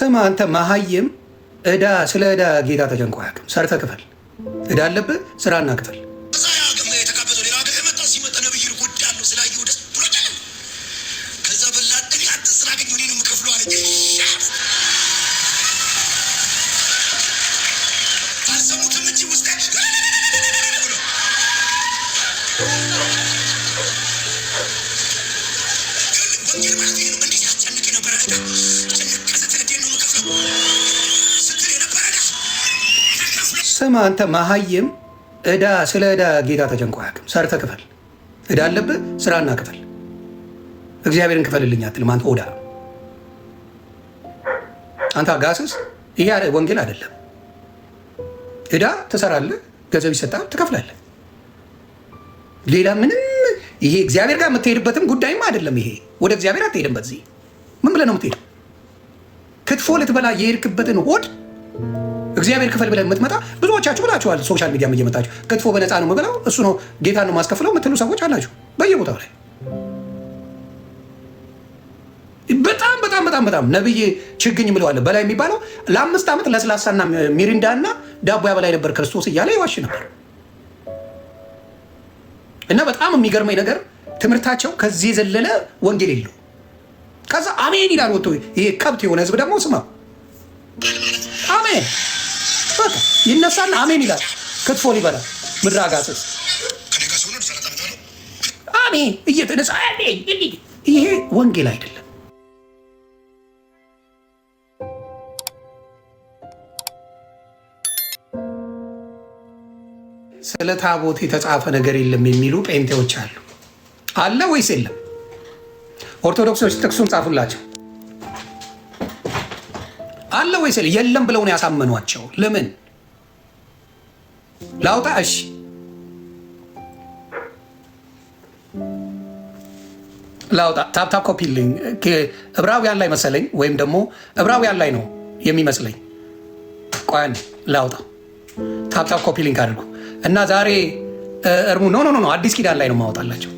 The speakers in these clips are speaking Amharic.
ስማ አንተ መሀይም እዳ ስለ እዳ ጌታ ተጨንቆ አያውቅም። ሰርተህ ክፈል። እዳ አለብህ፣ ስራና ክፈል። ስማ አንተ መሀይም እዳ ስለ እዳ ጌታ ተጨንቆ አያውቅም። ሰርተህ ክፈል። እዳ አለብህ፣ ስራና ክፈል። እግዚአብሔርን ክፈልልኝ አትልም አንተ ኦዳ። አንተ አጋስስ። ይሄ ወንጌል አይደለም። እዳ ትሰራለህ፣ ገንዘብ ይሰጣል፣ ትከፍላለህ። ሌላ ምንም ይሄ እግዚአብሔር ጋር የምትሄድበትም ጉዳይም አይደለም። ይሄ ወደ እግዚአብሔር አትሄድም። በዚህ ምን ብለህ ነው የምትሄደው? ክትፎ ልትበላ የሄድክበትን ሆድ እግዚአብሔር ክፈል ብለህ የምትመጣ ብዙዎቻችሁ ብላችኋል። ሶሻል ሚዲያ እየመጣችሁ ክትፎ በነፃ ነው የምበላው እሱ ነው ጌታ ነው ማስከፍለው የምትሉ ሰዎች አላችሁ በየቦታው ላይ። በጣም በጣም በጣም በጣም ነብይ ችግኝ ምለዋለ በላይ የሚባለው ለ5 ዓመት ለስላሳና ሚሪንዳ እና ዳቦ ያበላይ ነበር ክርስቶስ እያለ ይዋሽ ነበር። እና በጣም የሚገርመኝ ነገር ትምህርታቸው ከዚህ የዘለለ ወንጌል የለው። ከዛ አሜን ይላል ወጥቶ። ይሄ ከብት የሆነ ህዝብ ደግሞ ስማ አሜን በቃ ይነሳል አሜን ይላል። ክትፎ ሊበላ ምድረ አጋስስ አሜን እየተነሳ ይሄ ወንጌል አይደለም። ስለ ታቦት የተጻፈ ነገር የለም የሚሉ ጴንጤዎች አሉ። አለ ወይስ የለም? ኦርቶዶክሶች ጥቅሱን ጻፉላቸው። አለ ወይስ የለም ብለው ነው ያሳመኗቸው። ለምን ላውጣ? እሺ ላውጣ። ታፕታፕ ኮፒ ሊንክ ዕብራውያን ላይ መሰለኝ፣ ወይም ደግሞ ዕብራውያን ላይ ነው የሚመስለኝ። ቆይ ላውጣ። ታፕታፕ ኮፒ ሊንክ አድርጉ እና ዛሬ እርሙ ኖ አዲስ ኪዳን ላይ ነው ማወጣላቸው።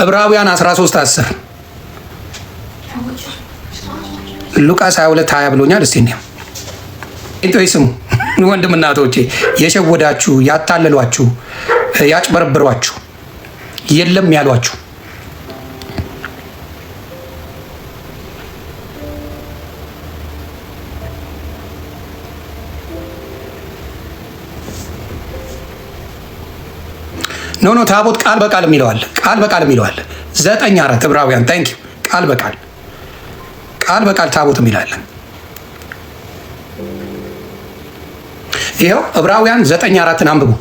ዕብራውያን 13:10 ሉቃስ 22:20 ብሎኛል። እስቲ ነው እንቶይ ስሙ ወንድምና እህቶቼ፣ የሸወዳችሁ ያታለሏችሁ ያጭበረብሯችሁ የለም ያሏችሁ ኖ ታቦት ቃል በቃል የሚለዋል 9:4 ዕብራውያን ታንክ ዩ ቃል በቃል ታቦት የሚላለን ይኸው ዕብራውያን 9:4 አንብቡ።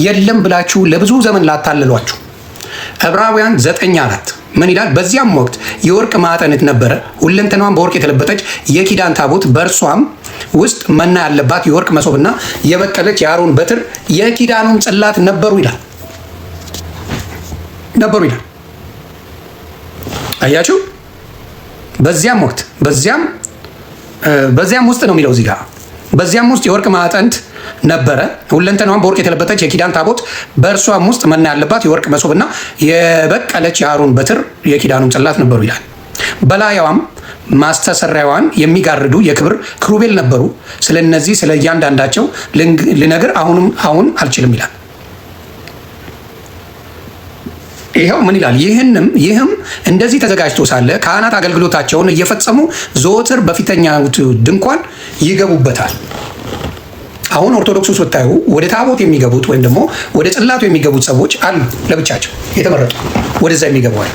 የለም ብላችሁ ለብዙ ዘመን ላታለሏችሁ ዕብራውያን 9:4 ምን ይላል? በዚያም ወቅት የወርቅ ማዕጠንት ነበረ፣ ሁለንተናዋን በወርቅ የተለበጠች የኪዳን ታቦት፣ በእርሷም ውስጥ መና ያለባት የወርቅ መሶብና የበቀለች የአሮን በትር የኪዳኑን ጽላት ነበሩ ይላል። አያችሁ? በዚያም ወቅት በዚያም ውስጥ ነው የሚለው እዚህ ጋር። በዚያም ውስጥ የወርቅ ማዕጠንት ነበረ፣ ሁለንተናዋን በወርቅ የተለበጠች የኪዳን ታቦት፣ በእርሷም ውስጥ መና ያለባት የወርቅ መሶብና የበቀለች የአሮን በትር የኪዳኑን ጽላት ነበሩ ይላል። በላያዋም ማስተሰሪያዋን የሚጋርዱ የክብር ክሩቤል ነበሩ። ስለነዚህ ስለ እያንዳንዳቸው ልነግር አሁን አልችልም ይላል። ይኸው ምን ይላል? ይህም እንደዚህ ተዘጋጅቶ ሳለ ካህናት አገልግሎታቸውን እየፈጸሙ ዘወትር በፊተኛው ድንኳን ይገቡበታል። አሁን ኦርቶዶክስ ውስጥ ብታዩ ወደ ታቦት የሚገቡት ወይም ደግሞ ወደ ጽላቱ የሚገቡት ሰዎች አሉ፣ ለብቻቸው የተመረጡ ወደዛ የሚገቡ አሉ።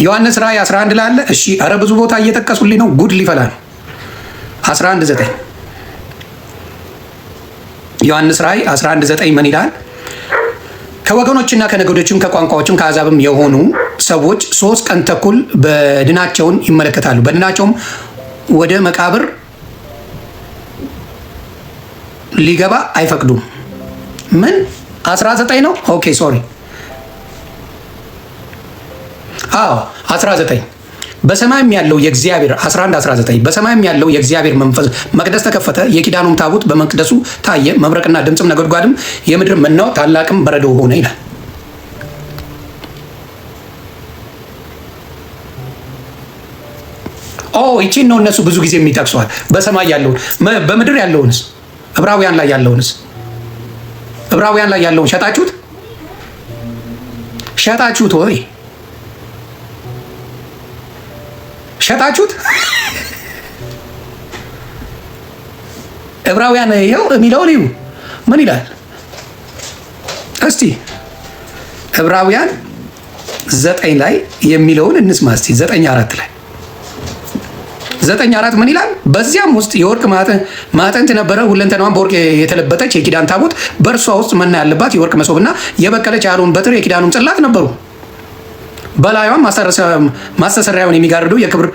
ዮሐንስ ራእይ 11 ላይ አለ። እሺ፣ ኧረ ብዙ ቦታ እየጠቀሱልኝ ነው፣ ጉድ ሊፈላ ነው። 11:9 ዮሐንስ ራእይ 11:9 ምን ይላል? ከወገኖችና ከነገዶችም ከቋንቋዎችም ከአሕዛብም የሆኑ ሰዎች 3 ቀን ተኩል በድናቸውን ይመለከታሉ። በድናቸውም ወደ መቃብር ሊገባ አይፈቅዱም። ምን 19 ነው? ኦኬ ሶሪ 19 በሰማይም ያለው የእግዚአብሔር 11:19 በሰማይም ያለው የእግዚአብሔር መንፈስ መቅደስ ተከፈተ፣ የኪዳኑም ታቦት በመቅደሱ ታየ፣ መብረቅና ድምፅም ነጎድጓድም የምድር መናወጥ ታላቅም በረዶ ሆነ ይላል። ይቺን ነው እነሱ ብዙ ጊዜ የሚጠቅሷል። በሰማይ ያለውን በምድር ያለውንስ ዕብራውያን ላይ ያለውን ሸጣችሁት ወይ ሸጣችሁት? ዕብራውያን ይኸው የሚለውን ይሁ ምን ይላል እስቲ ዕብራውያን 9 ላይ የሚለውን እንስማ እስቲ 9:4 ላይ 9:4 ምን ይላል? በዚያም ውስጥ የወርቅ ማዕጠንት ነበረ፣ ሁለንተናዋን በወርቅ የተለበጠች የኪዳን ታቦት፣ በእርሷ ውስጥ መና ያለባት የወርቅ መሶብና የበቀለች የአሮን በትር የኪዳኑም ጽላት ነበሩ። በላዩም ማስተስረያውን የሚጋርዱ የክብር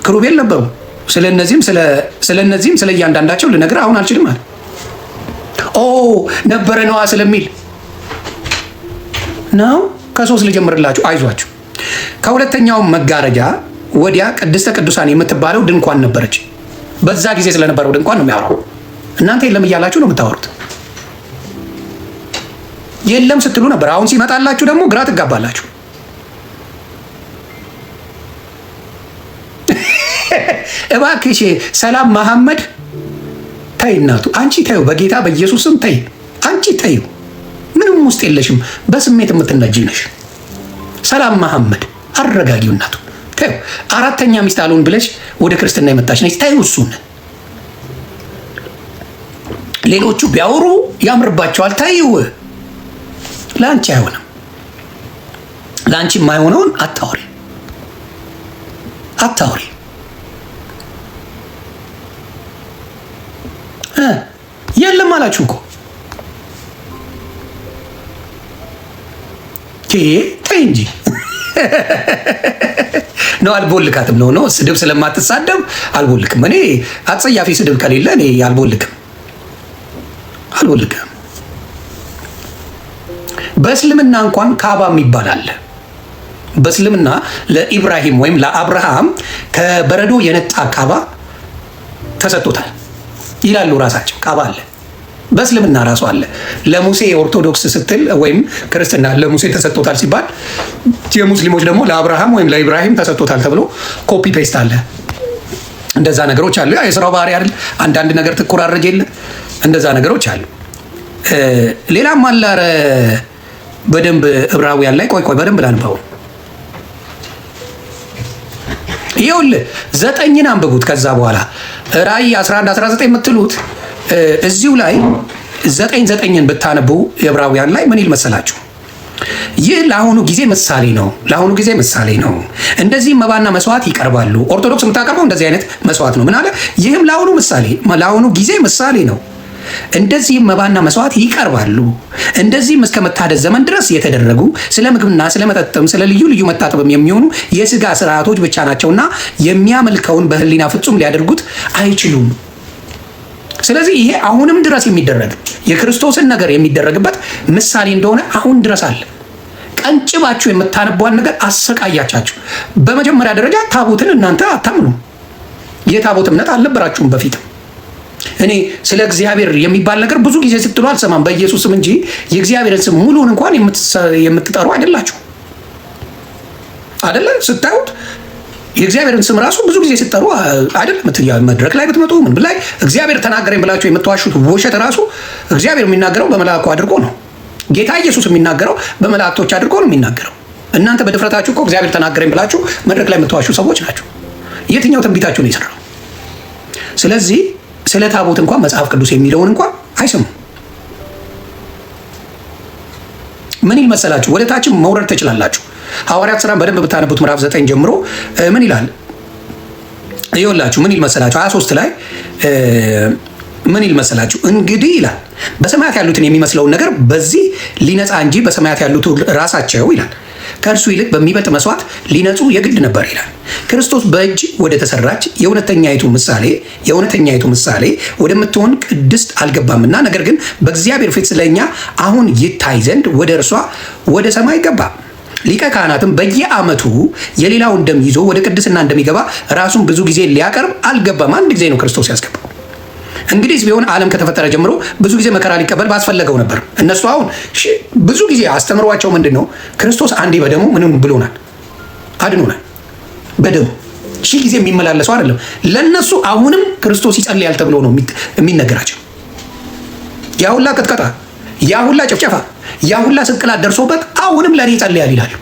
ክሩቤል ነበሩ። ስለነዚህም ስለ እያንዳንዳቸው ልነግርህ አሁን አልችልም አለ። ነበረ ነዋ ስለሚል ነው። ከ3 ልጀምርላችሁ፣ አይዟችሁ። ከሁለተኛው መጋረጃ ወዲያ ቅድስተ ቅዱሳን የምትባለው ድንኳን ነበረች። በዛ ጊዜ ስለነበረው ድንኳን ነው የሚያወራው። እናንተ የለም እያላችሁ ነው የምታወሩት። የለም ስትሉ ነበር። አሁን ሲመጣላችሁ ደግሞ ግራ ትጋባላችሁ። እባክሽ ሰላም መሐመድ ተይ፣ እናቱ አንቺ ተይው፣ በጌታ በኢየሱስም ተይ፣ አንቺ ተይው። ምንም ውስጥ የለሽም፣ በስሜት የምትነጂ ነሽ። ሰላም መሐመድ አረጋጊው፣ እናቱ ተይው። 4ኛ ሚስት አልሆን ብለሽ ወደ ክርስትና የመጣች ነች። ተይው እሱን። ሌሎቹ ቢያወሩ ያምርባቸዋል። ተይው። ለአንቺ አይሆንም። ለአንቺ የማይሆነውን አታውሪ። የለም አላችሁ እኮ ተይ እንጂ ነው። አልቦልካትም ነው ስድብ ስለማትሳደብ አልቦልክም። እኔ አጸያፊ ስድብ ከሌለ እኔ አልቦልክም። በእስልምና እንኳን ካባ የሚባል አለ። በእስልምና ለኢብራሂም ወይም ለአብርሃም ከበረዶ የነጣ ካባ ተሰጥቶታል ይላሉ ራሳቸው። ካባ አለ በእስልምና ራሱ አለ። ለሙሴ ኦርቶዶክስ ስትል ወይም ክርስትና ለሙሴ ተሰጥቶታል ሲባል የሙስሊሞች ደግሞ ለአብርሃም ወይም ለኢብራሂም ተሰጥቶታል ተብሎ ኮፒ ፔስት አለ። እንደዛ ነገሮች አሉ። የስራው ባህሪ አይደል? አንዳንድ ነገር ትኮራረጅ የለ እንደዛ ነገሮች አሉ። ሌላም አለ። ኧረ በደንብ ዕብራውያን ላይ ቆይ በደንብ ላንበው። ይኸውልህ 9ን አንብቡት። ከዛ በኋላ ራእይ 11-19 የምትሉት እዚሁ ላይ 9:9ን ብታነቡ የዕብራውያን ላይ ምን ይል መሰላችሁ? ይህ ለአሁኑ ጊዜ ምሳሌ ነው። እንደዚህም መባና መስዋዕት ይቀርባሉ። ኦርቶዶክስ የምታቀርበው እንደዚህ አይነት መስዋዕት ነው። ምን አለ? ይህም ለአሁኑ ጊዜ ምሳሌ ነው። እንደዚህም መባና መስዋዕት ይቀርባሉ። እንደዚህም እስከ መታደስ ዘመን ድረስ የተደረጉ ስለ ምግብና ስለ መጠጥም ስለ ልዩ ልዩ መታጠብም የሚሆኑ የሥጋ ስርዓቶች ብቻ ናቸውና የሚያመልከውን በሕሊና ፍጹም ሊያደርጉት አይችሉም። ስለዚህ ይሄ አሁንም ድረስ የሚደረግ የክርስቶስን ነገር የሚደረግበት ምሳሌ እንደሆነ አሁን ድረስ አለ። ቀንጭባችሁ የምታነቧን ነገር አሰቃያቻችሁ። በመጀመሪያ ደረጃ ታቦትን እናንተ አታምኑ። የታቦት እምነት አልነበራችሁም በፊትም። እኔ ስለ እግዚአብሔር የሚባል ነገር ብዙ ጊዜ ስትሉ አልሰማም፣ በኢየሱስ ስም እንጂ የእግዚአብሔርን ስም ሙሉን እንኳን የምትጠሩ አይደላችሁ። አይደለ? ስታዩት የእግዚአብሔርን ስም ራሱ ብዙ ጊዜ ስትጠሩ አይደለም። መድረክ ላይ ብትመጡ ምን ብላይ እግዚአብሔር ተናገረኝ ብላችሁ የምትዋሹት ውሸት ራሱ እግዚአብሔር የሚናገረው በመልአኩ አድርጎ ነው። ጌታ ኢየሱስ የሚናገረው በመላእክቶች አድርጎ ነው የሚናገረው። እናንተ በድፍረታችሁ እኮ እግዚአብሔር ተናገረኝ ብላችሁ መድረክ ላይ የምትዋሹ ሰዎች ናቸው። የትኛው ትንቢታችሁ ነው የሰራው? ስለዚህ ስለ ታቦት እንኳን መጽሐፍ ቅዱስ የሚለውን እንኳን አይሰሙም። ምን ይል መሰላችሁ? ወደ ታችም መውረድ ትችላላችሁ። ሐዋርያት ሥራን በደንብ ብታነቡት ምዕራፍ 9 ጀምሮ ምን ይላል? ይኸውላችሁ ምን ይል መሰላችሁ? 23 ላይ ምን ይል መሰላችሁ? እንግዲህ ይላል በሰማያት ያሉትን የሚመስለውን ነገር በዚህ ሊነጻ እንጂ በሰማያት ያሉት ራሳቸው ይላል ከእርሱ ይልቅ በሚበልጥ መስዋዕት ሊነጹ የግድ ነበር ይላል። ክርስቶስ በእጅ ወደ ተሰራች የእውነተኛይቱ ምሳሌ ወደምትሆን ቅድስት አልገባምና፣ ነገር ግን በእግዚአብሔር ፊት ስለኛ አሁን ይታይ ዘንድ ወደ እርሷ ወደ ሰማይ ገባ። ሊቀ ካህናትም በየዓመቱ የሌላውን ደም ይዞ ወደ ቅድስና እንደሚገባ ራሱን ብዙ ጊዜ ሊያቀርብ አልገባም። አንድ ጊዜ ነው ክርስቶስ ያስገባው። እንግዲህ ቢሆን ዓለም ከተፈጠረ ጀምሮ ብዙ ጊዜ መከራ ሊቀበል ባስፈለገው ነበር። እነሱ አሁን ብዙ ጊዜ አስተምሯቸው ምንድን ነው? ክርስቶስ አንዴ በደሙ ምንም ብሎናል፣ አድኖናል። በደሙ ሺህ ጊዜ የሚመላለሰው አይደለም። ለነሱ አሁንም ክርስቶስ ይጸልያል ተብሎ ነው የሚነገራቸው። ያ ሁላ ቅጥቀጣ፣ ያ ሁላ ጭፍጨፋ፣ ያ ሁላ ስቅላት ደርሶበት አሁንም ለእኔ ይጸልያል ይላሉ።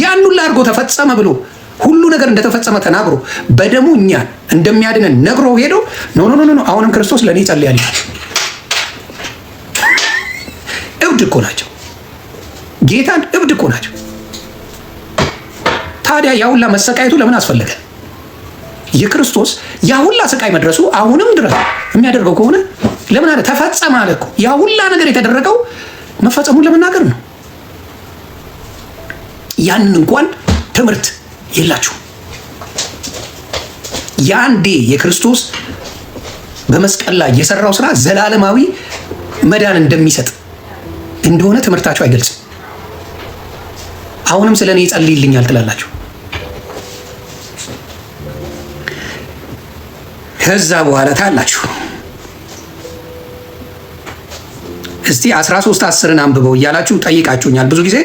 ያን ሁላ አድርጎ ተፈጸመ ብሎ ሁሉ ነገር እንደተፈጸመ ተናግሮ በደሙ እኛን እንደሚያድነን ነግሮ ሄዶ ኖ ኖ ኖ አሁንም ክርስቶስ ለእኔ ይጸልያል ይላል። እብድ እኮ ናቸው። ጌታን እብድ እኮ ናቸው። ታዲያ ያ ሁላ መሰቃየቱ ለምን አስፈለገ? የክርስቶስ ያ ሁላ ስቃይ መድረሱ አሁንም ድረስ የሚያደርገው ከሆነ ለምን አለ? ተፈጸመ አለ እኮ። ያ ሁላ ነገር የተደረገው መፈጸሙን ለመናገር ነው። ያንን እንኳን ትምህርት የላችሁ። ያንዴ የክርስቶስ በመስቀል ላይ የሰራው ስራ ዘላለማዊ መዳን እንደሚሰጥ እንደሆነ ትምህርታችሁ አይገልጽም። አሁንም ስለ እኔ ይጸልይልኛል ትላላችሁ። ከዛ በኋላ ታላችሁ እስቲ 13:10 አንብበው እያላችሁ ጠይቃችሁኛል ብዙ ጊዜ።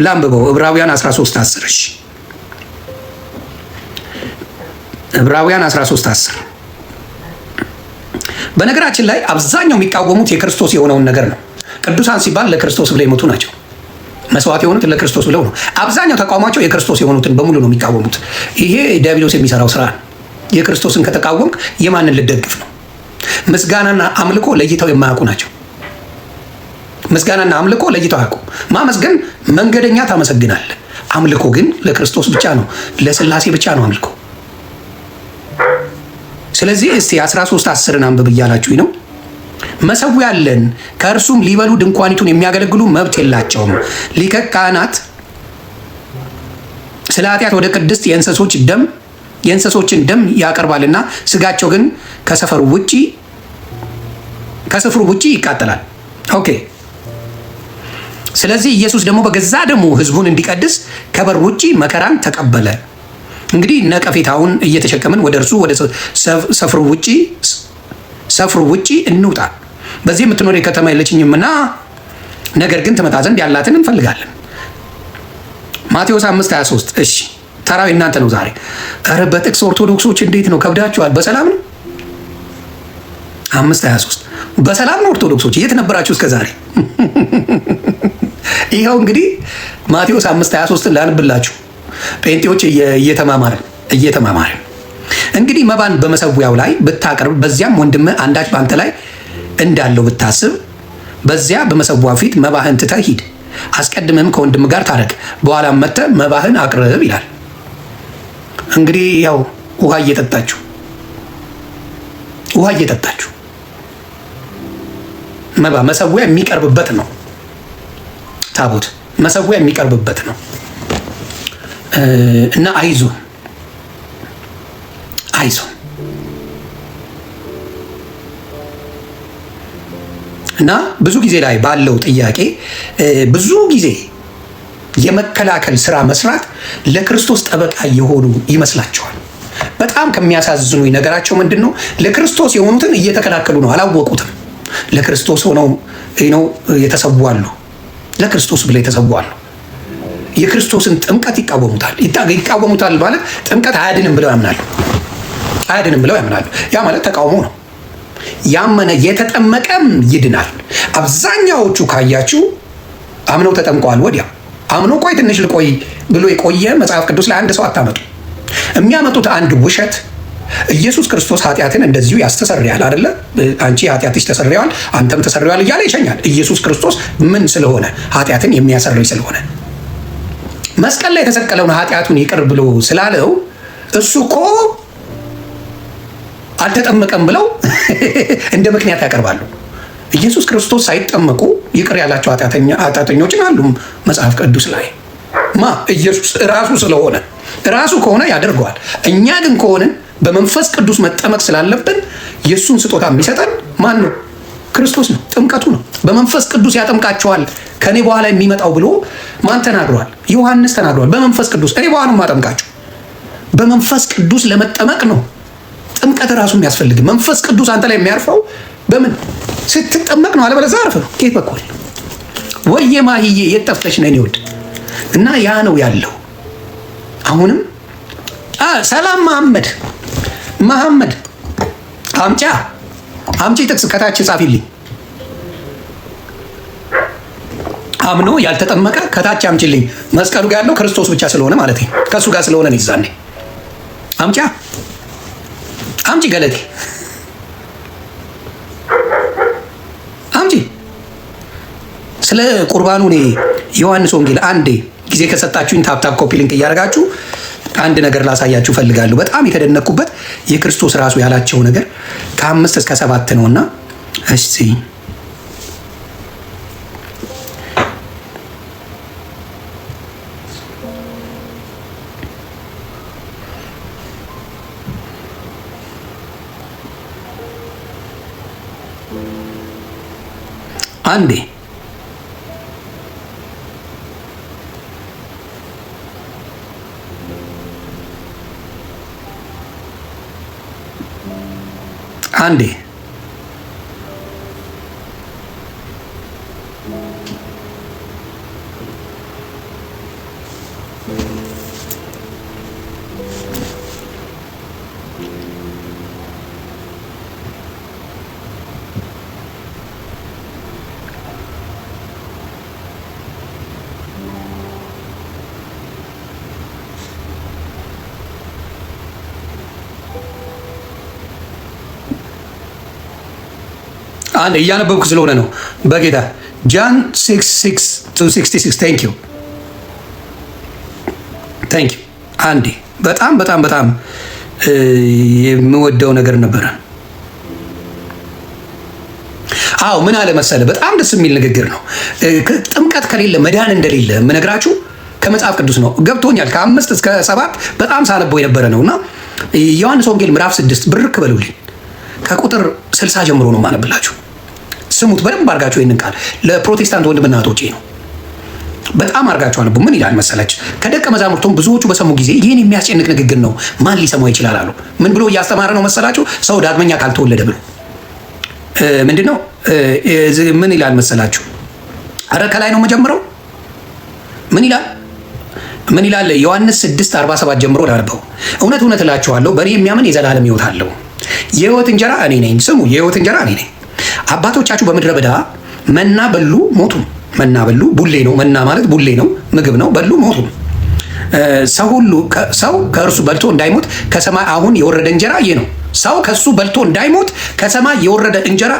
ላንብበው ዕብራውያን 13:10። እሺ ዕብራውያን 13:10። በነገራችን ላይ አብዛኛው የሚቃወሙት የክርስቶስ የሆነውን ነገር ነው። ቅዱሳን ሲባል ለክርስቶስ ብለው የሞቱ ናቸው። መስዋዕት የሆኑት ለክርስቶስ ብለው ነው። አብዛኛው ተቃውሟቸው የክርስቶስ የሆኑትን በሙሉ ነው የሚቃወሙት። ይሄ ዲያብሎስ የሚሰራው ስራ ነው። የክርስቶስን ከተቃወምክ የማንን ልደግፍ ነው? ምስጋናና አምልኮ ለይተው የማያውቁ ናቸው። ምስጋናና አምልኮ ለይተው አያውቁም። ማመስገን መንገደኛ ታመሰግናለህ። አምልኮ ግን ለክርስቶስ ብቻ ነው፣ ለስላሴ ብቻ ነው አምልኮ። ስለዚህ እስቲ 13:10 አንብብ እያላችሁ ነው። መሠዊያ አለን፣ ከእርሱም ሊበሉ ድንኳኒቱን የሚያገለግሉ መብት የላቸውም። ሊቀ ካህናት ስለ ኃጢአት ወደ ቅድስት የእንስሶችን ደም ያቀርባልና ስጋቸው ግን ከስፍሩ ውጪ ይቃጠላል። ኦኬ። ስለዚህ ኢየሱስ ደግሞ በገዛ ደሙ ሕዝቡን እንዲቀድስ ከበር ውጪ መከራን ተቀበለ። እንግዲህ ነቀፌታውን እየተሸከምን ወደ እርሱ ወደ ሰፍሩ ውጪ እንውጣ። በዚህ የምትኖር የከተማ የለችኝምና ነገር ግን ትመጣ ዘንድ ያላትን እንፈልጋለን። ማቴዎስ 5:23። እሺ ተራው እናንተ ነው ዛሬ። ኧረ በጥቅስ ኦርቶዶክሶች እንዴት ነው ከብዳችኋል? በሰላም ነው? 5:23 በሰላም ነው? ኦርቶዶክሶች የት ነበራችሁ እስከ ዛሬ? ይኸው እንግዲህ ማቴዎስ 5:23 ላንብላችሁ። ጴንጤዎች እየተማማርን እንግዲህ መባን በመሠዊያው ላይ ብታቀርብ፣ በዚያም ወንድምህ አንዳች በአንተ ላይ እንዳለው ብታስብ፣ በዚያ በመሠዊያው ፊት መባህን ትተህ ሂድ። አስቀድመህም ከወንድም ጋር ታረቅ፣ በኋላም መጥተህ መባህን አቅርብ ይላል። እንግዲህ ያው ውሃ እየጠጣችሁ መባ መሠዊያ የሚቀርብበት ነው። ታቦት መሠዊያ የሚቀርብበት ነው እና አይዞን እና ብዙ ጊዜ ላይ ባለው ጥያቄ ብዙ ጊዜ የመከላከል ስራ መስራት ለክርስቶስ ጠበቃ የሆኑ ይመስላቸዋል። በጣም ከሚያሳዝኑ ነገራቸው ምንድን ነው? ለክርስቶስ የሆኑትን እየተከላከሉ ነው፣ አላወቁትም። ለክርስቶስ ሆነው የተሰዋሉ፣ ለክርስቶስ ብለው የተሰዋሉ። የክርስቶስን ጥምቀት ይቃወሙታል ማለት ጥምቀት አያድንም ብለው ያምናሉ። ያ ማለት ተቃውሞ ነው። ያመነ የተጠመቀም ይድናል። አብዛኛዎቹ ካያችሁ አምነው ተጠምቀዋል። ወዲያ አምኖ ቆይ ትንሽ ልቆይ ብሎ የቆየ መጽሐፍ ቅዱስ ላይ አንድ ሰው አታመጡ። የሚያመጡት አንድ ውሸት፣ ኢየሱስ ክርስቶስ ኃጢአትን እንደዚሁ ያስተሰርያል አይደለ? አንቺ ኃጢአትሽ ተሰርያል፣ አንተም ተሰርያል እያለ ይሸኛል። ኢየሱስ ክርስቶስ ምን ስለሆነ? ኃጢአትን የሚያሰርይ ስለሆነ። መስቀል ላይ የተሰቀለውን ኃጢአቱን ይቅር ብሎ ስላለው እሱ እኮ አልተጠመቀም ብለው እንደ ምክንያት ያቀርባሉ። ኢየሱስ ክርስቶስ ሳይጠመቁ ይቅር ያላቸው ኃጢአተኞችን አሉ መጽሐፍ ቅዱስ ላይ። ኢየሱስ ራሱ ስለሆነ ራሱ ከሆነ ያደርገዋል። እኛ ግን ከሆንን በመንፈስ ቅዱስ መጠመቅ ስላለብን የእሱን ስጦታ የሚሰጠን ማን ነው? ክርስቶስ ነው። ጥምቀቱ ነው። በመንፈስ ቅዱስ ያጠምቃቸዋል ከኔ በኋላ የሚመጣው ብሎ ማን ተናግሯል? ዮሐንስ ተናግሯል። በመንፈስ ቅዱስ እኔ በኋላ ማጠምቃቸው በመንፈስ ቅዱስ ለመጠመቅ ነው። ጥምቀት ራሱ የሚያስፈልግ መንፈስ ቅዱስ አንተ ላይ የሚያርፈው በምን ስትጠመቅ ነው። አለበለዚያ አርፍ ነው። ከየት በኩል ወየ ማህዬ የት ጠፍተሽ ነን ይወድ እና ያ ነው ያለው። አሁንም ሰላም መሐመድ አምጪ ጥቅስ ከታች ጻፊልኝ። አምኖ ያልተጠመቀ ከታች አምጪልኝ። መስቀሉ ጋር ያለው ክርስቶስ ብቻ ስለሆነ ማለት ነው። ከእሱ ጋር ስለሆነ ነው። ይዛኔ አምጪ ገለቴ አምጪ። ስለ ቁርባኑ እኔ ዮሐንስ ወንጌል አንዴ ጊዜ ከሰጣችሁኝ ታፕታፕ ኮፒ ሊንክ እያደረጋችሁ አንድ ነገር ላሳያችሁ ፈልጋለሁ። በጣም የተደነቅኩበት የክርስቶስ ራሱ ያላቸው ነገር ከ5 እስከ 7 ነውና እስቲ አንዴ እያነበብኩ ስለሆነ ነው። በጌታ ጃን 6:6-66 ቴንክ ዩ አንዴ በጣም የምወደው ነገር ነበረ። አዎ ምን አለ መሰለ፣ በጣም ደስ የሚል ንግግር ነው። ጥምቀት ከሌለ መዳን እንደሌለ የምነግራችሁ ከመጽሐፍ ቅዱስ ነው። ገብቶኛል። ከ5 እስከ 7 በጣም ሳነበው የነበረ ነውና ዮሐንስ ወንጌል ምዕራፍ 6 ብርክ በሉልኝ። ከቁጥር 60 ጀምሮ ነው ማነብላችሁ። ስሙት በደንብ አድርጋችሁ። ይህንን ቃል ለፕሮቴስታንት ወንድምና እህቶቼ ነው። በጣም አድርጋችሁ አነቡ። ምን ይላል መሰላችሁ? ከደቀ መዛሙርቱም ብዙዎቹ በሰሙ ጊዜ ይህን የሚያስጨንቅ ንግግር ነው፣ ማን ሊሰማው ይችላል አሉ። ምን ብሎ እያስተማረ ነው መሰላችሁ? ሰው ዳግመኛ ካልተወለደ ብሎ ምንድን ነው? ምን ይላል መሰላችሁ? አረ ከላይ ነው መጀመሪያው። ምን ይላል? ዮሐንስ 6:47 ጀምሮ ላነበው። እውነት እውነት እላችኋለሁ በእኔ የሚያምን የዘላለም ሕይወት አለው። የሕይወት እንጀራ እኔ ነኝ። ስሙ፣ የሕይወት እንጀራ እኔ ነኝ። አባቶቻችሁ በምድረ በዳ መና በሉ ሞቱ። መና በሉ፣ ቡሌ ነው። መና ማለት ቡሌ ነው፣ ምግብ ነው። በሉ ሞቱ። ሰው ከእርሱ በልቶ እንዳይሞት ከሰማይ አሁን የወረደ እንጀራ ይህ ነው። ሰው ከእሱ በልቶ እንዳይሞት ከሰማይ የወረደ እንጀራ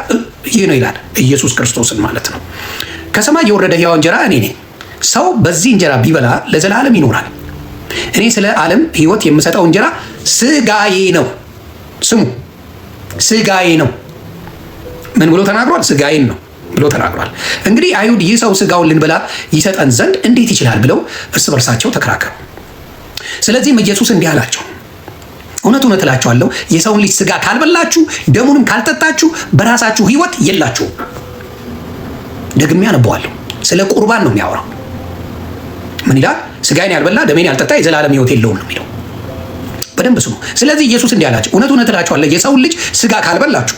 ይህ ነው ይላል። ኢየሱስ ክርስቶስን ማለት ነው። ከሰማይ የወረደ ሕያው እንጀራ እኔ ነኝ። ሰው በዚህ እንጀራ ቢበላ ለዘላለም ይኖራል። እኔ ስለ ዓለም ሕይወት የምሰጠው እንጀራ ስጋዬ ነው። ስሙ፣ ስጋዬ ነው። ምን ብሎ ተናግሯል? ስጋዬን ነው ብሎ ተናግሯል። እንግዲህ አይሁድ ይህ ሰው ስጋውን ልንበላ ይሰጠን ዘንድ እንዴት ይችላል ብለው እርስ በርሳቸው ተከራከሩ። ስለዚህም ኢየሱስ እንዲህ አላቸው፣ እውነት እውነት እላችኋለሁ የሰውን ልጅ ስጋ ካልበላችሁ ደሙንም ካልጠጣችሁ በራሳችሁ ሕይወት የላችሁም። ደግሜ አነበዋለሁ። ስለ ቁርባን ነው የሚያወራው። ምን ይላል? ስጋዬን ያልበላ ደሜን ያልጠጣ የዘላለም ሕይወት የለውም ነው የሚለው። በደንብ ስሙ። ስለዚህ ኢየሱስ እንዲህ አላቸው፣ እውነት እውነት እላችኋለሁ የሰውን ልጅ ስጋ ካልበላችሁ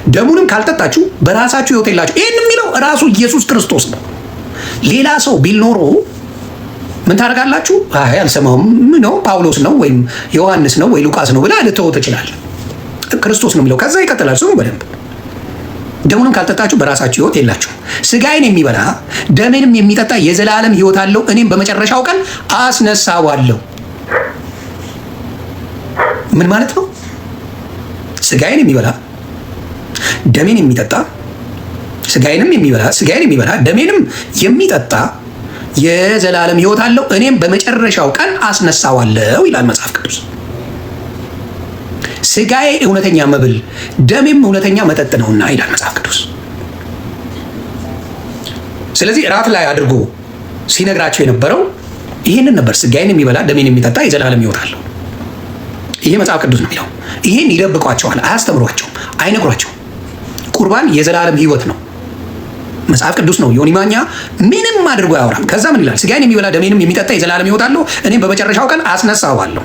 ደሙንም ካልጠጣችሁ በራሳችሁ ሕይወት የላችሁ። ይህን የሚለው ራሱ ኢየሱስ ክርስቶስ ነው። ሌላ ሰው ቢል ኖሮ ምን ታደርጋላችሁ? አይ አልሰማውም ነው ጳውሎስ ነው ወይም ዮሐንስ ነው ወይ ሉቃስ ነው ብላ ልተወው ትችላለህ። ክርስቶስ ነው የሚለው። ከዛ ይቀጥላል። ስሙ በደንብ ደሙንም ካልጠጣችሁ በራሳችሁ ሕይወት የላችሁም። ስጋዬን የሚበላ ደሜንም የሚጠጣ የዘላለም ሕይወት አለው፣ እኔም በመጨረሻው ቀን አስነሳዋለሁ። ምን ማለት ነው? ስጋዬን የሚበላ ደሜን የሚጠጣ ስጋዬን የሚበላ ደሜንም የሚጠጣ የዘላለም ሕይወት አለው፣ እኔም በመጨረሻው ቀን አስነሳዋለሁ ይላል መጽሐፍ ቅዱስ። ስጋዬ እውነተኛ መብል ደሜም እውነተኛ መጠጥ ነውና ይላል መጽሐፍ ቅዱስ። ስለዚህ እራት ላይ አድርጎ ሲነግራቸው የነበረው ይህንን ነበር። ስጋዬን የሚበላ ደሜን የሚጠጣ የዘላለም ሕይወት አለው። ይሄ መጽሐፍ ቅዱስ ነው የሚለው። ይሄን ይደብቋቸዋል፣ አያስተምሯቸውም፣ አይነግሯቸውም። ቁርባን የዘላለም ሕይወት ነው። መጽሐፍ ቅዱስ ነው። ዮኒ ማኛ ምንም አድርጎ አያወራም። ከዛ ምን ይላል? ስጋዬን የሚበላ ደሜንም የሚጠጣ የዘላለም ሕይወት አለው፣ እኔም በመጨረሻው ቀን አስነሳዋለሁ።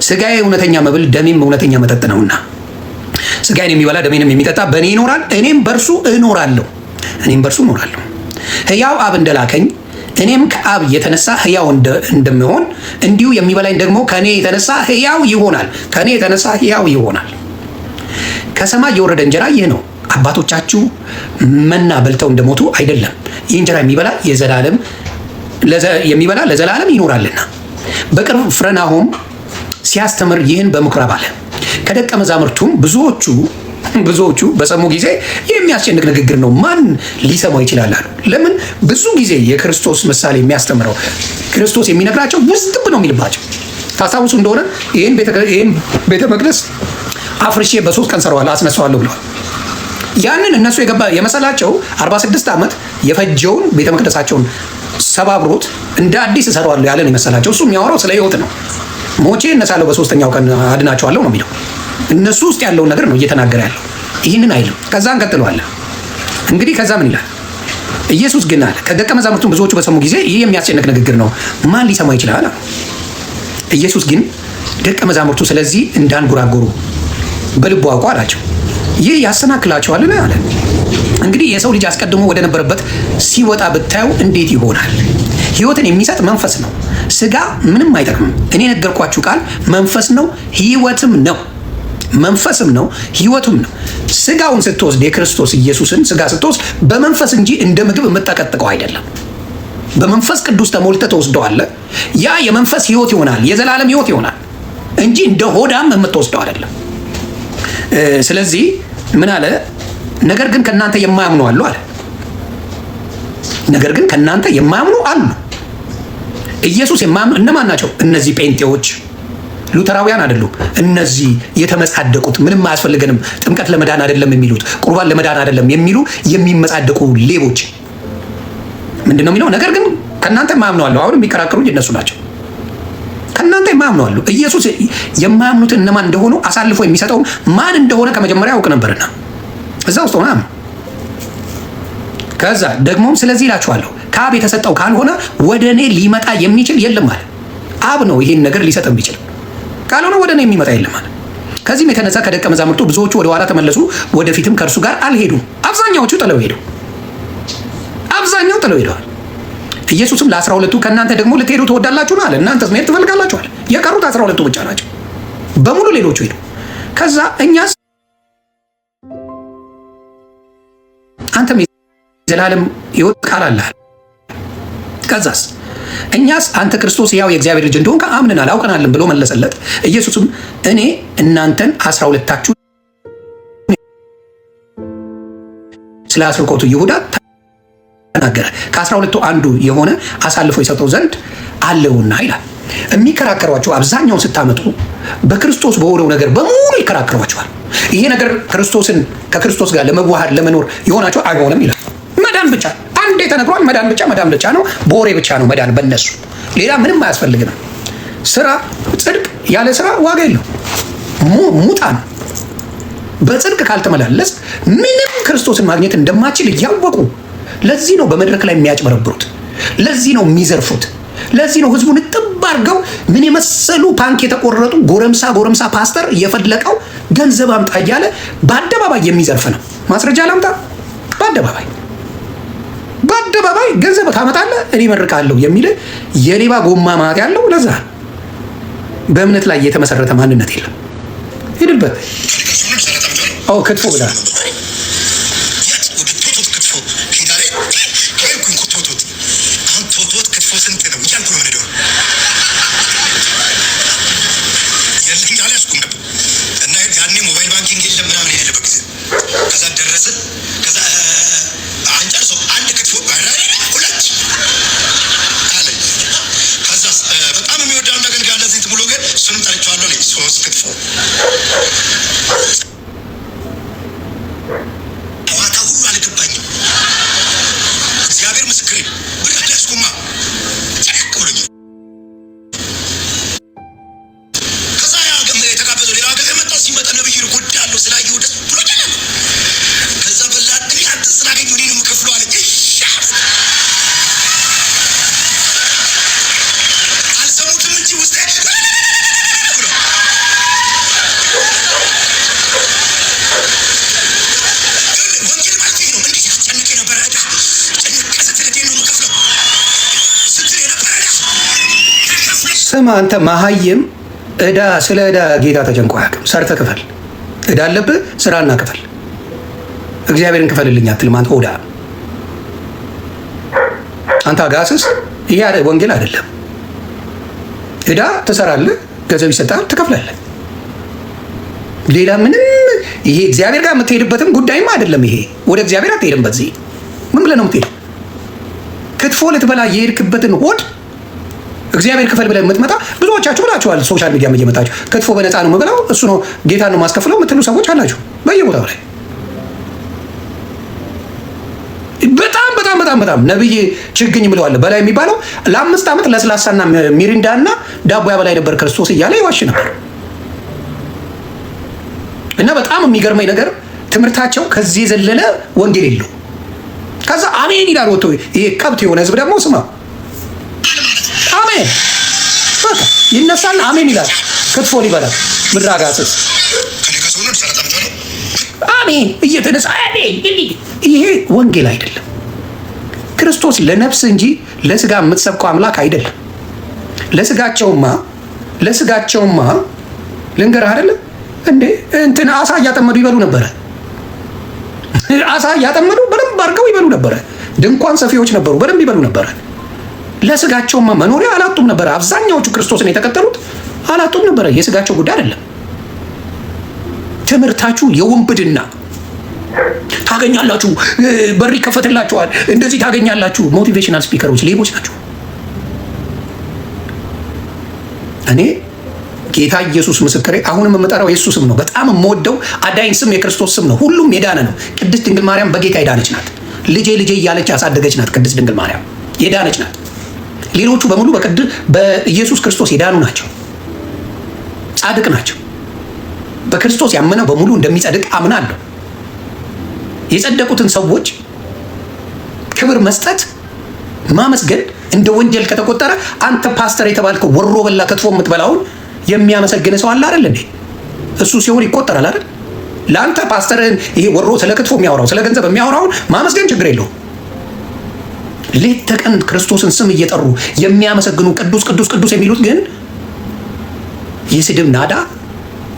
ስጋዬ እውነተኛ መብል ደሜም እውነተኛ መጠጥ ነውና ስጋዬን የሚበላ ደሜንም የሚጠጣ በእኔ ይኖራል፣ እኔም በእርሱ እኖራለሁ። ሕያው አብ እንደላከኝ እኔም ከአብ የተነሳ ሕያው እንደምሆን እንዲሁ የሚበላኝ ደግሞ ከእኔ የተነሳ ሕያው ይሆናል። ከእኔ የተነሳ ሕያው ይሆናል። ከሰማይ የወረደ እንጀራ ይህ ነው። አባቶቻችሁ መና በልተው እንደሞቱ አይደለም። ይህ እንጀራ የሚበላ ለዘላለም ይኖራልና። በቅርብ ፍርናሆም ሲያስተምር ይህን በምኩራብ አለ። ከደቀ መዛሙርቱም ብዙዎቹ በሰሙ ጊዜ የሚያስጨንቅ ንግግር ነው፣ ማን ሊሰማው ይችላል አሉ። ለምን? ብዙ ጊዜ የክርስቶስ ምሳሌ የሚያስተምረው ክርስቶስ የሚነግራቸው ውስጥብ ነው የሚልባቸው። ታስታውሱ እንደሆነ ይህን ቤተ መቅደስ አፍርሼ በ3 ቀን አስነሳዋለሁ ብለዋል። ያንን እነሱ የመሰላቸው 46 ዓመት የፈጀውን ቤተ መቅደሳቸውን ሰባብሮት እንደ አዲስ እሰራዋለሁ ያለን የመሰላቸው። እሱ የሚያወራው ስለ ሕይወት ነው። ሞቼ እነሳለሁ በ3ኛው ቀን አድናቸዋለሁ ነው የሚለው። እነሱ ውስጥ ያለውን ነገር ነው እየተናገረ ያለው። ይህንን አይልም። ከዛ እንቀጥለዋለን። እንግዲህ ከዛ ምን ይላል? ኢየሱስ ግን አለ ከደቀ መዛሙርቱም ብዙዎቹ በሰሙ ጊዜ ይህ የሚያስጨንቅ ንግግር ነው፣ ማን ሊሰማ ይችላል? ኢየሱስ ግን ደቀ መዛሙርቱ ስለዚህ እንዳንጎራጎሩ በልቡ አውቆ አላቸው፣ ይህ ያሰናክላቸዋልን አለ። እንግዲህ የሰው ልጅ አስቀድሞ ወደ ነበረበት ሲወጣ ብታዩ እንዴት ይሆናል? ሕይወትን የሚሰጥ መንፈስ ነው፣ ስጋ ምንም አይጠቅምም። እኔ የነገርኳችሁ ቃል መንፈስ ነው ሕይወትም ነው። መንፈስም ነው ሕይወቱም ነው። ስጋውን ስትወስድ የክርስቶስ ኢየሱስን ስጋ ስትወስድ በመንፈስ እንጂ እንደ ምግብ የምጠቀጥቀው አይደለም። በመንፈስ ቅዱስ ተሞልተ ተወስደዋለ። ያ የመንፈስ ሕይወት ይሆናል፣ የዘላለም ሕይወት ይሆናል እንጂ እንደ ሆዳም የምትወስደው አይደለም። ስለዚህ ምን አለ? ነገር ግን ከእናንተ የማያምኑ አሉ አለ። ነገር ግን ከእናንተ የማያምኑ አሉ። ኢየሱስ የማያምኑ እነማን ናቸው? እነዚህ ጴንጤዎች፣ ሉተራውያን አይደሉም። እነዚህ የተመጻደቁት ምንም አያስፈልገንም፣ ጥምቀት ለመዳን አይደለም የሚሉት፣ ቁርባን ለመዳን አይደለም የሚሉ የሚመጻደቁ ሌቦች። ምንድን ነው የሚለው? ነገር ግን ከእናንተ የማያምኑ አሉ። አሁን የሚከራከሩኝ እነሱ ናቸው። ከእናንተ የማያምኑ አሉ። ኢየሱስ የማያምኑትን እነማን እንደሆኑ አሳልፎ የሚሰጠው ማን እንደሆነ ከመጀመሪያ ያውቅ ነበርና እዛ ውስጥ ሆነ። ከዛ ደግሞም ስለዚህ እላችኋለሁ ከአብ የተሰጠው ካልሆነ ወደ እኔ ሊመጣ የሚችል የለም አለ። አብ ነው ይሄን ነገር ሊሰጥ የሚችል፣ ካልሆነ ወደ እኔ የሚመጣ የለም አለ። ከዚህም የተነሳ ከደቀ መዛሙርቱ ብዙዎቹ ወደ ኋላ ተመለሱ፣ ወደፊትም ከእርሱ ጋር አልሄዱም። አብዛኛዎቹ ጥለው ሄደዋል። ኢየሱስም ለ12ቱ ከእናንተ ደግሞ ልትሄዱ ትወዳላችሁን አለ። እናንተስ መሄድ ትፈልጋላችኋል? የቀሩት 12ቱ ብቻ ናቸው። በሙሉ ሌሎቹ ሄዱ። ከዛ እኛስ አንተም የዘላለም ሕይወት ቃል አለህ። ከዛስ እኛስ አንተ ክርስቶስ ሕያው የእግዚአብሔር ልጅ እንደሆንክ አምነናል አውቀናልን ብሎ መለሰለት። ኢየሱስም እኔ እናንተን 12ታችሁ ስለ አስርኮቱ ይሁዳ ተናገረ፣ ከ12ቱ አንዱ የሆነ አሳልፎ የሰጠው ዘንድ አለውና ይላል። የሚከራከሯቸው አብዛኛውን ስታመጡ በክርስቶስ በሆነው ነገር በሙሉ ይከራከሯቸዋል። ይሄ ነገር ከክርስቶስ ጋር ለመዋሃድ ለመኖር የሆናቸው አይሆንም ይላል። መዳን ብቻ አንዴ ተነግሯል። መዳን ብቻ ነው። በወሬ ብቻ ነው መዳን። በእነሱ ሌላ ምንም አያስፈልግም። ስራ ጽድቅ ያለ ስራ ዋጋ የለው፣ ሙጣ ነው። በጽድቅ ካልተመላለስ ምንም ክርስቶስን ማግኘት እንደማችል እያወቁ፣ ለዚህ ነው በመድረክ ላይ የሚያጭበረብሩት፣ ለዚህ ነው የሚዘርፉት፣ ለዚህ ነው ህዝቡን ጥብ አድርገው ምን የመሰሉ ፓንክ የተቆረጡ ጎረምሳ ፓስተር እየፈለቀው ገንዘብ አምጣ እያለ በአደባባይ የሚዘርፍ ነው። ማስረጃ ላምጣ? በአደባባይ ገንዘብ ታመጣለህ እኔ እመርቃለሁ የሚል የሌባ ጎማ ማት ያለው። ለዛ በእምነት ላይ የተመሰረተ ማንነት የለም። ሂድበት። ክትፎ ብላ ስማ አንተ መሀይም፣ ስለ ዕዳ ጌታ ተጨንቆ አያውቅም። ሰርተ ክፈል። ዕዳ አለብህ፣ ስራና ክፈል። እግዚአብሔርን ክፈልልኝ አትልም አንተ ሆዳ። አንተ አጋስስ። ይሄ ወንጌል አይደለም። ዕዳ ትሰራለህ፣ ገንዘብ ይሰጣል፣ ትከፍላለህ። ሌላ ምንም ይሄ እግዚአብሔር ጋር የምትሄድበትም ጉዳይም አይደለም። ይሄ ወደ እግዚአብሔር አትሄድም። በዚህ ምን ብለህ ነው የምትሄደው? ክትፎ ልትበላ የሄድክበትን ሆድ እግዚአብሔር ክፈል ብለህ የምትመጣ ብዙዎቻችሁ ብላችኋል። ሶሻል ሚዲያ እየመጣችሁ ክትፎ በነፃ ነው የምበላው፣ እሱ ነው ጌታ ነው ማስከፍለው የምትሉ ሰዎች አላችሁ በየቦታው ላይ። በጣም በጣም በጣም በጣም ነብይ ችግኝ ብለዋል በላይ የሚባለው ለ5 ዓመት ለስላሳና ሚሪንዳ እና ዳቦ ያበላይ ነበር ክርስቶስ እያለ ይዋሽ ነበር። እና በጣም የሚገርመኝ ነገር ትምህርታቸው ከዚህ የዘለለ ወንጌል የለው። ከዛ አሜን ይላል ወጥቶ። ይሄ ከብት የሆነ ህዝብ ደግሞ ስማ አሜን በቃ ይነሳል፣ አሜን ይላል። ክትፎ ሊበላ ምድረ አጋስስ አሜን እየተነሳ አሜን። ይሄ ወንጌል አይደለም። ክርስቶስ ለነፍስ እንጂ ለስጋ የምትሰብከው አምላክ አይደለም። ለስጋቸውማ ልንገርህ አይደለም እንዴ እንትን አሳ እያጠመዱ ይበሉ ነበረ። አሳ እያጠመዱ በደንብ አድርገው ይበሉ ነበረ። ድንኳን ሰፊዎች ነበሩ፣ በደንብ ይበሉ ነበረ። ለስጋቸውማ መኖሪያ አላጡም ነበረ። አብዛኛዎቹ ክርስቶስን የተከተሉት አላጡም ነበረ። የስጋቸው ጉዳይ አይደለም። ትምህርታችሁ የወንብድና ታገኛላችሁ፣ በር ይከፈትላችኋል፣ እንደዚህ ታገኛላችሁ። ሞቲቬሽናል ስፒከሮች ሌቦች ናቸው። እኔ ጌታ ኢየሱስ ምስክሬ፣ አሁንም የምጠራው የሱ ስም ነው። በጣም የምወደው አዳኝ ስም የክርስቶስ ስም ነው። ሁሉም የዳነ ነው። ቅድስት ድንግል ማርያም በጌታ የዳነች ናት። ልጄ ልጄ እያለች ያሳደገች ናት። ቅድስት ድንግል ማርያም የዳነች ናት። ሌሎቹ በሙሉ በኢየሱስ ክርስቶስ የዳኑ ናቸው፣ ጻድቅ ናቸው። በክርስቶስ ያመነ በሙሉ እንደሚጸድቅ አምናለሁ። የጸደቁትን ሰዎች ክብር መስጠት ማመስገን እንደ ወንጀል ከተቆጠረ አንተ ፓስተር የተባልከው ወሮ በላ ክትፎ የምትበላውን የሚያመሰግን ሰው አለ አይደል እንዴ? እሱ ሲሆን ይቆጠራል አይደል? ለአንተ ፓስተርን ይሄ ወሮ ስለ ክትፎ የሚያወራው ስለ ገንዘብ የሚያወራውን ማመስገን ችግር የለውም። ሌት ተቀን ክርስቶስን ስም እየጠሩ የሚያመሰግኑ ቅዱስ ቅዱስ ቅዱስ የሚሉት ግን የስድብ ናዳ፣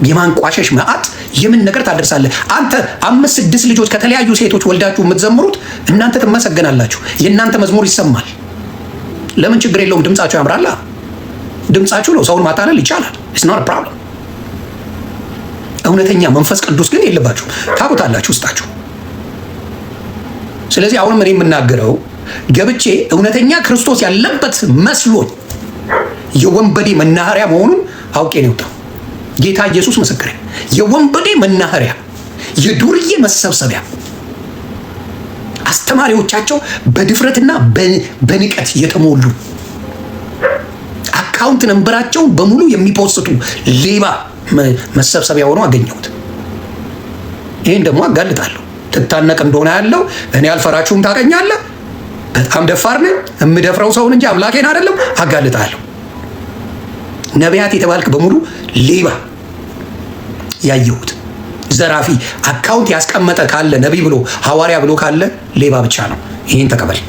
የማንቋሸሽ መዓት፣ የምን ነገር ታደርሳለህ አንተ። 5-6 ልጆች ከተለያዩ ሴቶች ወልዳችሁ የምትዘምሩት እናንተ ትመሰገናላችሁ። የእናንተ መዝሙር ይሰማል። ለምን ችግር የለውም። ድምጻችሁ ያምራላ። ድምጻችሁ ነው። ሰውን ማታለል ይቻላል። ኢትስ ኖት አ ፕሮብለም። እውነተኛ መንፈስ ቅዱስ ግን የለባችሁ፣ ታውቁታላችሁ ውስጣችሁ። ስለዚህ አሁንም እኔ የምናገረው ገብቼ እውነተኛ ክርስቶስ ያለበት መስሎኝ የወንበዴ መናኸሪያ መሆኑን አውቄ ነው የወጣው። ጌታ ኢየሱስ ምስክሬ፣ የወንበዴ መናኸሪያ፣ የዱርዬ መሰብሰቢያ፣ አስተማሪዎቻቸው በድፍረትና በንቀት የተሞሉ አካውንት ነንበራቸውን በሙሉ የሚፖስቱ ሌባ መሰብሰቢያ ሆኖ አገኘሁት። ይህን ደግሞ አጋልጣለሁ። ትታነቅ እንደሆነ ያለው እኔ አልፈራችሁም። ታገኛለህ። በጣም ደፋር ነኝ። የምደፍረው ሰውን እንጂ አምላኬን አይደለም። አጋልጣለሁ። ነቢያት የተባልክ በሙሉ ሌባ ያየሁት ዘራፊ፣ አካውንት ያስቀመጠ ካለ ነቢይ ብሎ ሐዋርያ ብሎ ካለ ሌባ ብቻ ነው። ይህን ተቀበል።